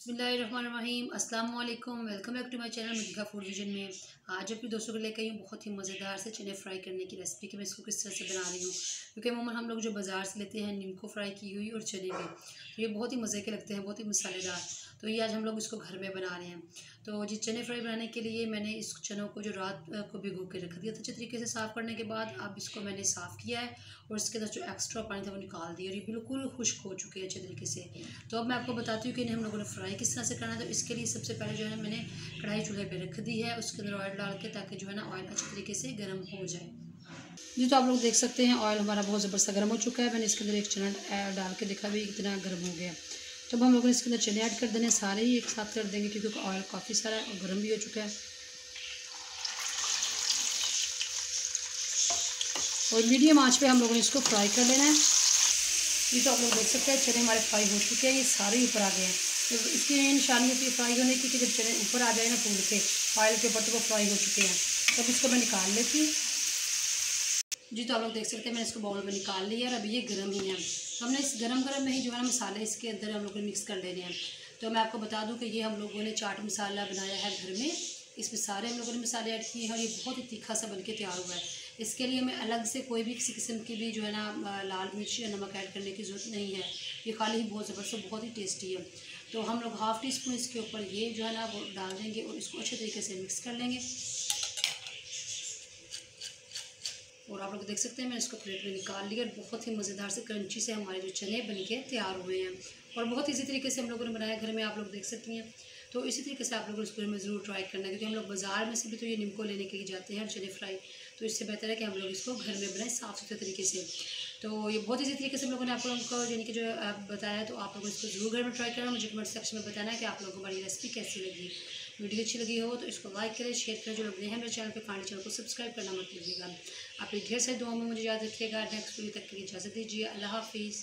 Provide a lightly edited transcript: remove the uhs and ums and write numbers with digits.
बिस्मिल्लाहिर्रहमानिर्रहीम अस्सलाम वालेकुम। Welcome back to my channel Malika food vision में। आज अपने दोस्तों के लेकर आई हूँ बहुत ही मज़ेदार से चने फ्राई करने की रेसिपी कि मैं इसको किस तरह से बना रही हूँ। क्योंकि अमूमन हम लोग जो बाज़ार से लेते हैं नीम को फ्राई की हुई और चने भी, तो ये बहुत ही मज़े के लगते हैं, बहुत ही मसालेदार। तो ये आज हम लोग इसको घर में बना रहे हैं। तो जी चने फ्राई बनाने के लिए मैंने इस चनों को जो रात को भिगो के रख दिया था अच्छे तरीके से साफ़ करने के बाद, अब इसको मैंने साफ़ किया है और इसके अंदर जो एक्स्ट्रा पानी था वो निकाल दिया और ये बिल्कुल खुश्क हो चुके हैं अच्छे तरीके से। तो अब मैं आपको बताती हूँ कि इन्हें हम लोगों ने फ्राई किस तरह से करना है। तो इसके लिए सबसे पहले जो है मैंने कढ़ाई चूल्हे पे रख दी है, उसके अंदर ऑयल डाल के, ताकि जो है ना ऑयल अच्छे तरीके से गर्म हो जाए। जी तो आप लोग देख सकते हैं ऑयल हमारा बहुत ज़बरदस्त गर्म हो चुका है। मैंने इसके अंदर एक चना डाल के देखा भी इतना गर्म हो गया। तो अब हम लोगों ने इसके अंदर चने ऐड कर देने, सारे ही एक साथ कर देंगे क्योंकि ऑयल काफ़ी सारा है और गर्म भी हो चुका है। और मीडियम आंच पे हम लोगों ने इसको फ्राई कर लेना है। ये तो आप लोग देख सकते हैं चने हमारे फ्राई हो चुके हैं, ये सारे ऊपर आ गए हैं। तो इसकी निशानी होती है फ्राई होने की कि जब चने ऊपर आ जाए ना फूल के ऑयल के ऊपर, तो वो फ्राई हो चुके हैं। तब इसको मैं निकाल लेती हूँ। जी तो आप लोग देख सकते हैं मैंने इसको बाउल में निकाल लिया और अभी ये गर्म ही है। तो हमने इस गरम में ही जो है ना मसाले इसके अंदर हम लोगों ने मिक्स कर लेने हैं। तो मैं आपको बता दूं कि ये हम लोगों ने चाट मसाला बनाया है घर में, इसमें सारे हम लोगों ने मसाले ऐड किए हैं और ये बहुत ही तीखा सा बनके तैयार हुआ है। इसके लिए हमें अलग से कोई भी किसी किस्म की भी जो है ना लाल मिर्च या नमक ऐड करने की ज़रूरत नहीं है। ये खाली ही बहुत ज़बरदस्त बहुत ही टेस्टी है। तो हम लोग हाफ़ टी स्पून इसके ऊपर ये जो है ना वो डाल देंगे और इसको अच्छे तरीके से मिक्स कर लेंगे। और आप लोग देख सकते हैं मैंने इसको प्लेट में निकाल लिया और बहुत ही मज़ेदार से क्रंची से हमारे जो चने बन के तैयार हुए हैं और बहुत इसी तरीके से हम लोगों ने बनाया घर में, आप लोग देख सकती हैं। तो इसी तरीके से आप लोगों को इसको घर में ज़रूर ट्राई करना है, क्योंकि हम लोग बाज़ार में से भी तो ये निम्को लेने के लिए जाते हैं चने फ्राई। तो इससे बेहतर है कि हम लोग इसको घर में बनाएं साफ़ सुथरे तरीके से। तो ये बहुत इसी तरीके से हम लोगों ने आप लोगों को यानी कि जो बताया, तो आप लोगों को इसको ज़रूर घर में ट्राई करना। मुझे कमेंट सेक्शन में बताना है कि आप लोगों को हमारी रेसिपी कैसी लगी। वीडियो अच्छी लगी हो तो इसको लाइक करें, शेयर करें। जो लोग नए हैं मेरे चैनल पे काइंडली चैनल को सब्सक्राइब करना मत भूलिएगा। आपकी ढेर सारी दुआओं में मुझे याद रखिएगा। नेक्स्ट वीडियो तक के लिए इजाज़त दीजिए। अल्लाह हाफिज़।